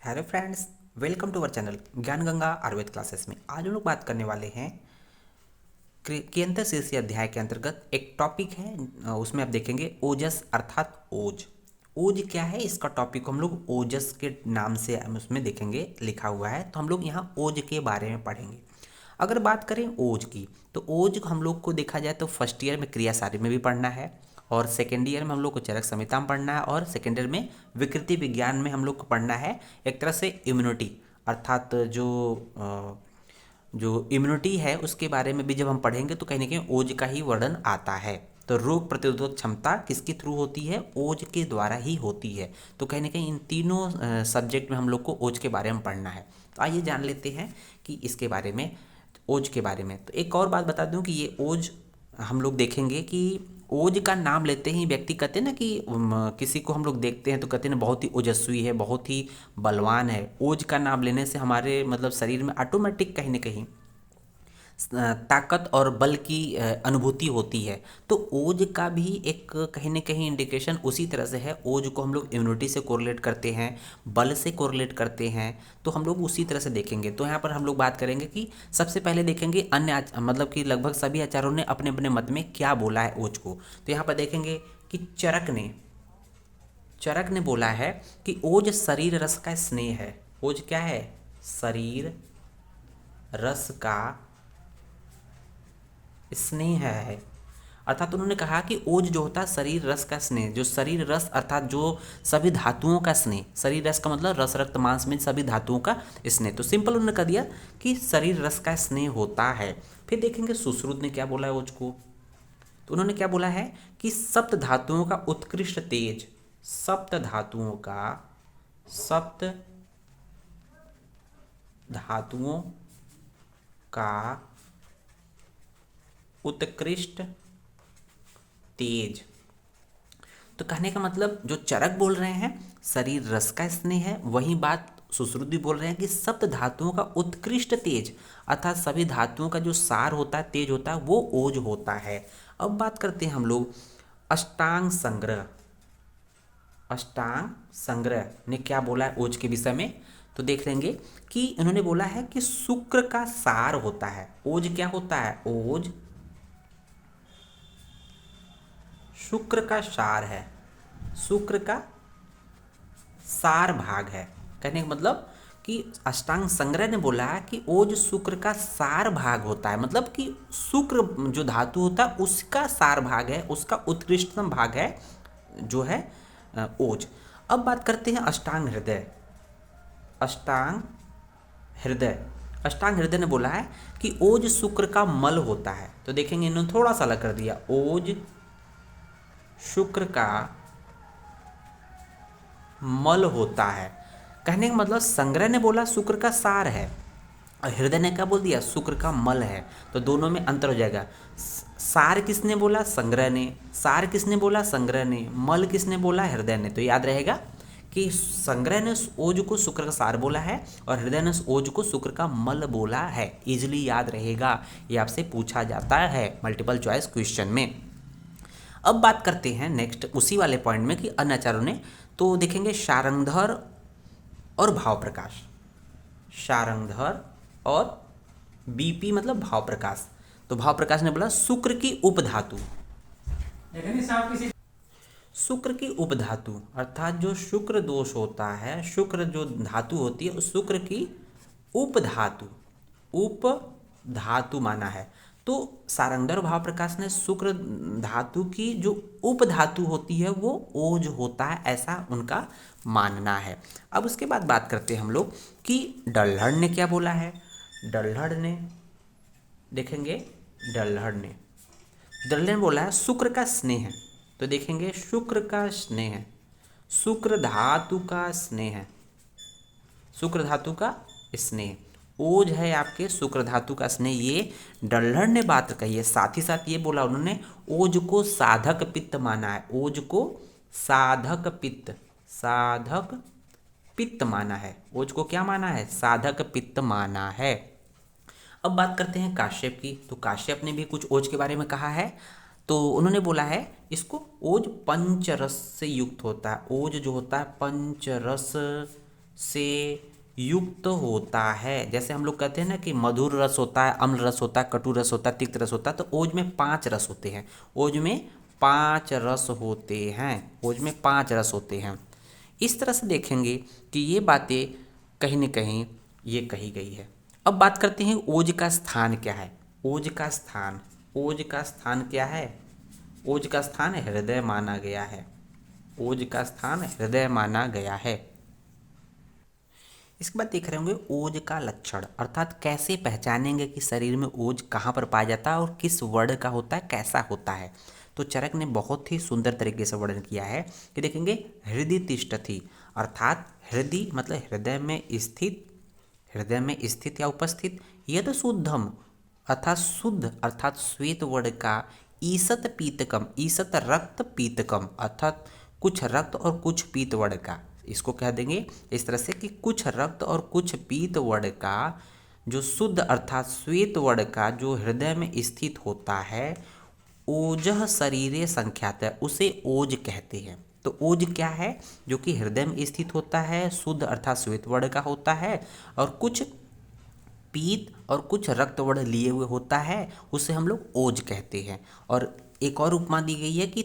Hello friends, welcome to our channel Gyan Ganga Ayurveda classes में। आज हम लोग बात करने वाले हैं केंद्र शीर्षीय अध्याय के अंतर्गत एक टॉपिक है। उसमें आप देखेंगे ओजस अर्थात ओज। ओज क्या है, इसका टॉपिक को हम लोग ओजस के नाम से हम उसमें देखेंगे, लिखा हुआ है। तो हम लोग यहाँ ओज के बारे में पढ़ेंगे। अगर बात करें ओज की, तो ओज हम लोग को देखा जाए तो फर्स्ट ईयर में क्रियासारी में भी पढ़ना है, और सेकेंड ईयर में हम लोग को चरक संहिता में पढ़ना है, और सेकेंड ईयर में विकृति विज्ञान में हम लोग को पढ़ना है एक तरह से इम्यूनिटी, अर्थात जो इम्यूनिटी है उसके बारे में भी जब हम पढ़ेंगे तो कहीं ना कहीं ओज का ही वर्णन आता है। तो रोग प्रतिरोधक क्षमता किसके थ्रू होती है? ओज के द्वारा ही होती है। तो कहीं ना कहीं इन तीनों सब्जेक्ट में हम लोग को ओज के बारे में पढ़ना है। तो आइए जान लेते हैं कि इसके बारे में, ओज के बारे में। तो एक और बात बता दूं कि ये ओज हम लोग देखेंगे कि ओज का नाम लेते ही व्यक्ति कहते हैं ना कि किसी को हम लोग देखते हैं तो कहते हैं ना बहुत ही ओजस्वी है, बहुत ही बलवान है। ओज का नाम लेने से हमारे मतलब शरीर में ऑटोमेटिक कहीं ना कहीं ताकत और बल की अनुभूति होती है। तो ओज का भी एक कहीं ना कहीं इंडिकेशन उसी तरह से है। ओज को हम लोग इम्यूनिटी से कोरिलेट करते हैं, बल से कोरिलेट करते हैं। तो हम लोग उसी तरह से देखेंगे। तो यहाँ पर हम लोग बात करेंगे कि सबसे पहले देखेंगे अन्य मतलब कि लगभग सभी आचार्यों ने अपने अपने मत में क्या बोला है ओज को। तो यहाँ पर देखेंगे कि चरक ने बोला है कि ओज शरीर रस का स्नेह है। ओज क्या है? शरीर रस का स्नेह है। अर्थात उन्होंने कहा कि ओज जो होता है शरीर रस का स्नेह, जो शरीर रस अर्थात जो सभी धातुओं का स्नेह, शरीर रस का मतलब रस रक्त मांस में सभी धातुओं का स्नेह। तो सिंपल उन्होंने कह दिया कि शरीर रस का स्नेह होता है। फिर देखेंगे सुश्रुत ने क्या बोला है ओज को। तो उन्होंने क्या बोला है कि सप्त धातुओं का उत्कृष्ट तेज, सप्त धातुओं का उत्कृष्ट तेज। तो कहने का मतलब जो चरक बोल रहे हैं शरीर रस का स्नेह है, वही बात सुश्रुत भी बोल रहे हैं कि सप्त धातुओं का उत्कृष्ट तेज, अर्थात सभी धातुओं का जो सार होता है, तेज होता है, वो ओज होता है। अब बात करते हैं हम लोग अष्टांग संग्रह। अष्टांग संग्रह ने क्या बोला है ओज के विषय में। तो देख लेंगे कि उन्होंने बोला है कि शुक्र का सार होता है। ओज क्या होता है? ओज शुक्र का सार है, शुक्र का सार भाग है। कहने का मतलब कि अष्टांग संग्रह ने बोला है कि ओज शुक्र का सार भाग होता है, मतलब कि शुक्र जो धातु होता है उसका सार भाग है, उसका उत्कृष्टतम भाग है जो है ओज। अब बात करते हैं अष्टांग हृदय। अष्टांग हृदय, अष्टांग हृदय ने बोला है कि ओज शुक्र का मल होता है। तो देखेंगे इन्होंने थोड़ा सा अलग कर दिया, ओज शुक्र का मल होता है। कहने का मतलब संग्रह ने बोला शुक्र का सार है, और हृदय ने क्या बोल दिया? शुक्र का मल है। तो दोनों में अंतर हो जाएगा। सार किसने बोला? संग्रह ने। सार किसने बोला? संग्रह ने। मल किसने बोला? हृदय ने। तो याद रहेगा कि संग्रह ने ओज को शुक्र का सार बोला है, और हृदय ने ओज को शुक्र का मल बोला है। इजिली याद रहेगा, ये आपसे पूछा जाता है मल्टीपल चॉइस क्वेश्चन में। अब बात करते हैं नेक्स्ट उसी वाले पॉइंट में कि अन्य आचार्यों ने, तो देखेंगे शारंगधर और भाव प्रकाश। शारंगधर और बीपी मतलब भाव प्रकाश। तो भाव प्रकाश ने बोला शुक्र की उपधातु, शुक्र की उपधातु अर्थात जो शुक्र दोष होता है, शुक्र जो धातु होती है उस शुक्र की उपधातु, उपधातु माना है। तो सारंगधर भाव प्रकाश ने शुक्र धातु की जो उपधातु होती है वो ओज होता है, ऐसा उनका मानना है। अब उसके बाद बात करते हैं हम लोग कि डल्हड़ ने क्या बोला है। डल्हड़ ने देखेंगे, डल्हड़ ने बोला है शुक्र का स्नेह। तो देखेंगे शुक्र का स्नेह, शुक्र धातु का स्नेह, शुक्र धातु का स्नेह ओज है आपके शुक्र धातु का स्नेह। ये डल्हड़ ने बात कही है। साथ ही साथ ये बोला उन्होंने ओज को साधक पित्त माना है। ओज को साधक पित्त, साधक पित्त माना है। ओज को क्या माना है? साधक पित्त माना है। अब बात करते हैं काश्यप की। तो काश्यप ने भी कुछ ओज के बारे में कहा है। तो उन्होंने बोला है इसको ओज पंचरस से युक्त होता है। ओज जो होता है पंचरस से युक्त होता है। जैसे हम लोग कहते हैं ना कि मधुर रस होता है, अम्ल रस होता है, कटु रस होता है, तिक्त रस होता है, तो ओज में 5 रस होते हैं। ओज में 5 रस होते हैं। ओज में 5 रस होते हैं। इस तरह से देखेंगे कि ये बातें कहीं न कहीं ये कही गई है। अब बात करते हैं ओज का स्थान क्या है। ओज का स्थान, ओज का स्थान क्या है? ओज का स्थान हृदय माना गया है। ओज का स्थान हृदय माना गया है। इसके बाद देख रहे होंगे ओज का लक्षण, अर्थात कैसे पहचानेंगे कि शरीर में ओज कहाँ पर पाया जाता है और किस वर्ण का होता है, कैसा होता है। तो चरक ने बहुत ही सुंदर तरीके से वर्णन किया है कि देखेंगे हृदय तिष्ठति, अर्थात हृदय मतलब हृदय में स्थित, हृदय में स्थित या उपस्थित, यद शुद्धम अर्थात शुद्ध अर्थात श्वेत वर्ण का, ईसत पीतकम, ईसत रक्त पीतकम अर्थात कुछ रक्त और कुछ पीत वर्ण का। इसको कह देंगे इस तरह से कि कुछ रक्त और कुछ पीत वर्ण का जो शुद्ध अर्थात श्वेत वर्ण का जो हृदय में स्थित होता है, ओजः शरीरे संख्यात है, उसे ओज कहते हैं। तो ओज क्या है? जो कि हृदय में स्थित होता है, शुद्ध अर्थात श्वेत वर्ण का होता है, और कुछ पीत और कुछ रक्त वर्ण लिए हुए होता है, उसे हम लोग ओज कहते हैं। और एक और उपमा दी गई है कि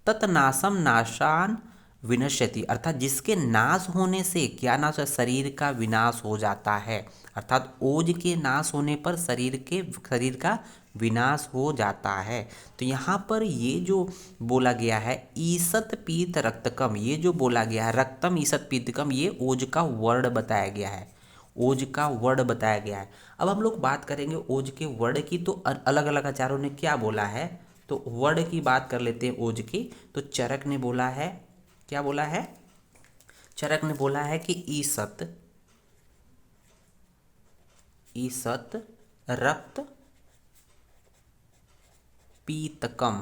तत्नाशम नाशान विनश्यति, अर्थात जिसके नाश होने से क्या नाश है? शरीर का विनाश हो जाता है। अर्थात ओज के नाश होने पर शरीर का विनाश हो जाता है। तो यहाँ पर ये जो बोला गया है ईसत पीत रक्तकम, ये जो बोला गया है रक्तम ईसत पीतकम, ये ओज का वर्ण बताया गया है। ओज का वर्ण बताया गया है। अब हम लोग बात करेंगे ओज के वर्ण की, तो अलग अलग आचार्यों ने क्या बोला है। तो वर्ण की बात कर लेते हैं ओज की। तो चरक ने बोला है, क्या बोला है? चरक ने बोला है कि ईसत, ईसत रक्त पीतकम,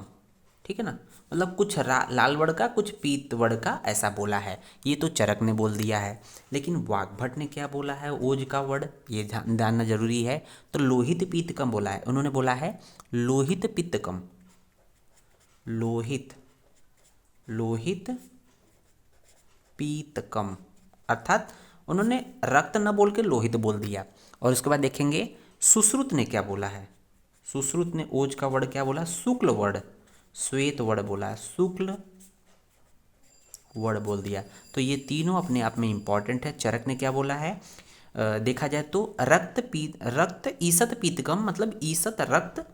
ठीक है ना, मतलब कुछ लाल वर्ण का कुछ पीत वर्ण का, ऐसा बोला है। ये तो चरक ने बोल दिया है। लेकिन वाग्भट ने क्या बोला है ओज का वर्ण, ये जानना जरूरी है। तो लोहित पीतकम बोला है, उन्होंने बोला है लोहित पित्तकम, लोहित, लोहित पीतकम, अर्थात उन्होंने रक्त न बोल के लोहित बोल दिया। और उसके बाद देखेंगे सुश्रुत ने क्या बोला है। सुश्रुत ने ओज का वर्ण क्या बोला? शुक्ल वर्ण, श्वेत वर्ण बोला है, शुक्ल वर्ण बोल दिया। तो ये तीनों अपने आप में इंपॉर्टेंट है। चरक ने क्या बोला है? देखा जाए तो रक्त ईसत पीतकम, मतलब ईसत रक्त,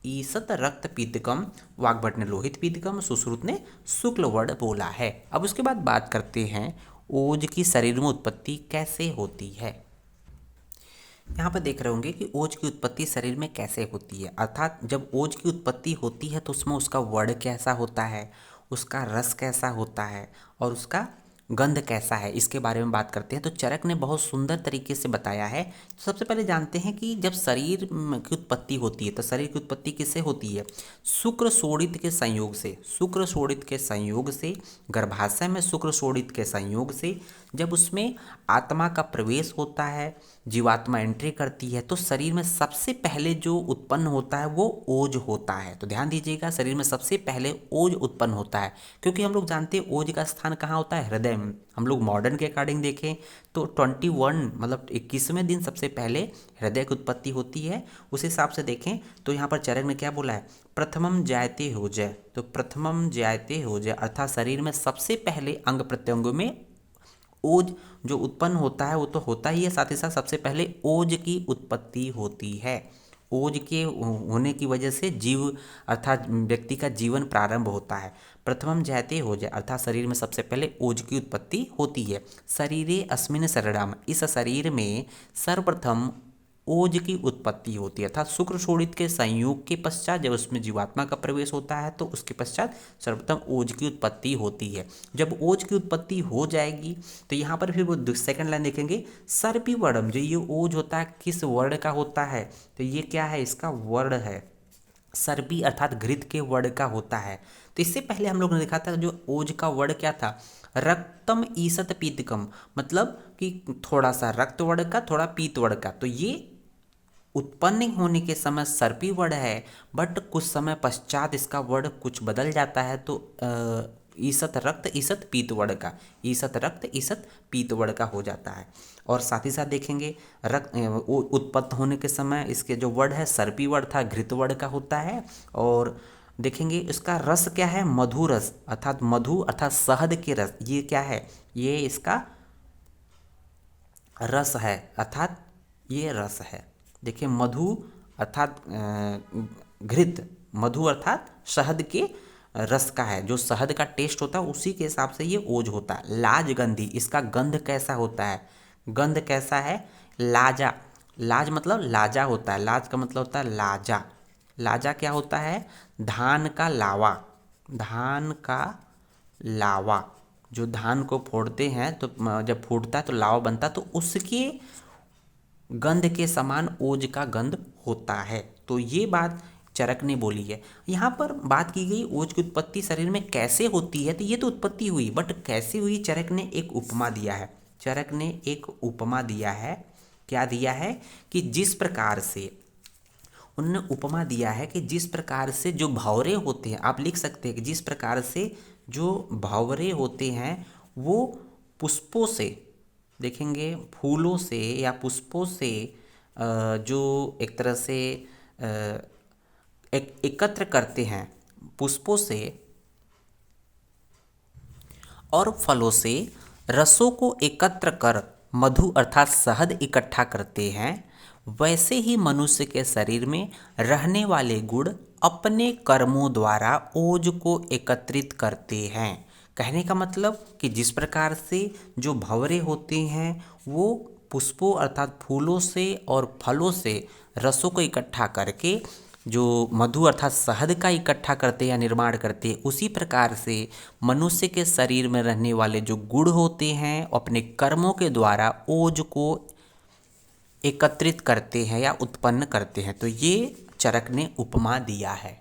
ईसत रक्त पीतकम। वाग्भट ने लोहित पीतकम, सुश्रुत ने शुक्ल वर्ण बोला है। अब उसके बाद बात करते हैं ओज की शरीर में उत्पत्ति कैसे होती है। यहाँ पर देख रहे होंगे कि ओज की उत्पत्ति शरीर में कैसे होती है, अर्थात जब ओज की उत्पत्ति होती है तो उसमें उसका वर्ण कैसा होता है, उसका रस कैसा होता है और उसका गंध कैसा है, इसके बारे में बात करते हैं। तो चरक ने बहुत सुंदर तरीके से बताया है। तो सबसे पहले जानते हैं कि जब शरीर की उत्पत्ति होती है तो शरीर की उत्पत्ति किससे होती है? शुक्र शोणित के संयोग से, शुक्र शोणित के संयोग से, गर्भाशय में शुक्र शोणित के संयोग से जब उसमें आत्मा का प्रवेश होता है, जीवात्मा एंट्री करती है, तो शरीर में सबसे पहले जो उत्पन्न होता है वो ओज होता है। तो ध्यान दीजिएगा, शरीर में सबसे पहले ओज उत्पन्न होता है, क्योंकि हम लोग जानते हैं ओज का स्थान कहाँ होता है? हृदय में। हम लोग मॉडर्न के अकॉर्डिंग देखें तो 21 मतलब 21वें दिन सबसे पहले हृदय की उत्पत्ति होती है। उस हिसाब से देखें तो यहाँ पर चरक ने क्या बोला है? प्रथमम जायते होजय। तो प्रथमम जायते होजय अर्थात शरीर में सबसे पहले अंग प्रत्यंगों में ओज जो उत्पन्न होता है वो तो होता ही है, साथ ही साथ सबसे पहले ओज की उत्पत्ति होती है। ओज के होने की वजह से जीव अर्थात व्यक्ति का जीवन प्रारंभ होता है। प्रथमम जायते ओज अर्थात शरीर में सबसे पहले ओज की उत्पत्ति होती है। शरीरे अस्मिन शरीरम, इस शरीर में सर्वप्रथम ओज की उत्पत्ति होती है, अर्थात शुक्र शोणित के संयोग के पश्चात जब उसमें जीवात्मा का प्रवेश होता है तो उसके पश्चात सर्वप्रथम ओज की उत्पत्ति होती है। जब ओज की उत्पत्ति हो जाएगी तो यहाँ पर फिर वो सेकंड लाइन देखेंगे सर्पी वर्णम, जो ये ओज होता है किस वर्ण का होता है? तो ये क्या है? इसका वर्ण है सर्पी अर्थात घृत के वर्ण का होता है। तो इससे पहले हम लोग ने देखा था जो ओज का वर्ण क्या था? रक्तम ईसत पीतकम, मतलब कि थोड़ा सा रक्त वर्ण का थोड़ा पीत वर्ण का। तो ये उत्पन्न होने के समय सर्पी वर्ण है, बट कुछ समय पश्चात इसका वर्ण कुछ बदल जाता है, तो ईसत रक्त ईसत पीत वर्ण का, ईसत रक्त ईसत पीत वर्ण का हो जाता है। और साथ ही साथ देखेंगे रक्त उत्पत्त होने के समय इसके जो वर्ण है सर्पी वर्ण था, घृत वर्ण का होता है। और देखेंगे इसका रस क्या है, मधु रस, अर्थात मधु अर्थात शहद के रस, ये क्या है, ये इसका रस है, अर्थात ये रस है। देखिए मधु अर्थात घृत, मधु अर्थात शहद के रस का है, जो शहद का टेस्ट होता है उसी के हिसाब से ये ओज होता है। लाजगंधी, इसका गंध कैसा होता है, गंध कैसा है, लाजा, लाज मतलब लाजा होता है, लाज का मतलब होता है लाजा। लाजा क्या होता है, धान का लावा, धान का लावा, जो धान को फोड़ते हैं तो जब फूटता है तो लावा बनता है, तो उसके गंध के समान ओज का गंध होता है। तो ये बात चरक ने बोली है। यहाँ पर बात की गई ओज की उत्पत्ति शरीर में कैसे होती है, तो ये तो उत्पत्ति हुई, बट कैसे हुई, चरक ने एक उपमा दिया है। चरक ने एक उपमा दिया है, क्या दिया है कि जिस प्रकार से उन्होंने उपमा दिया है कि जिस प्रकार से जो भंवरे होते हैं, आप लिख सकते हैं कि जिस प्रकार से जो भंवरे होते हैं वो पुष्पों से, देखेंगे फूलों से या पुष्पों से जो एक तरह से एकत्र करते हैं, पुष्पों से और फलों से रसों को एकत्र कर मधु अर्थात शहद इकट्ठा करते हैं, वैसे ही मनुष्य के शरीर में रहने वाले गुण अपने कर्मों द्वारा ओज को एकत्रित करते हैं। कहने का मतलब कि जिस प्रकार से जो भंवरे होते हैं वो पुष्पों अर्थात फूलों से और फलों से रसों को इकट्ठा करके जो मधु अर्थात शहद का इकट्ठा करते या निर्माण करते, उसी प्रकार से मनुष्य के शरीर में रहने वाले जो गुण होते हैं अपने कर्मों के द्वारा ओज को एकत्रित करते हैं या उत्पन्न करते हैं। तो ये चरक ने उपमा दिया है।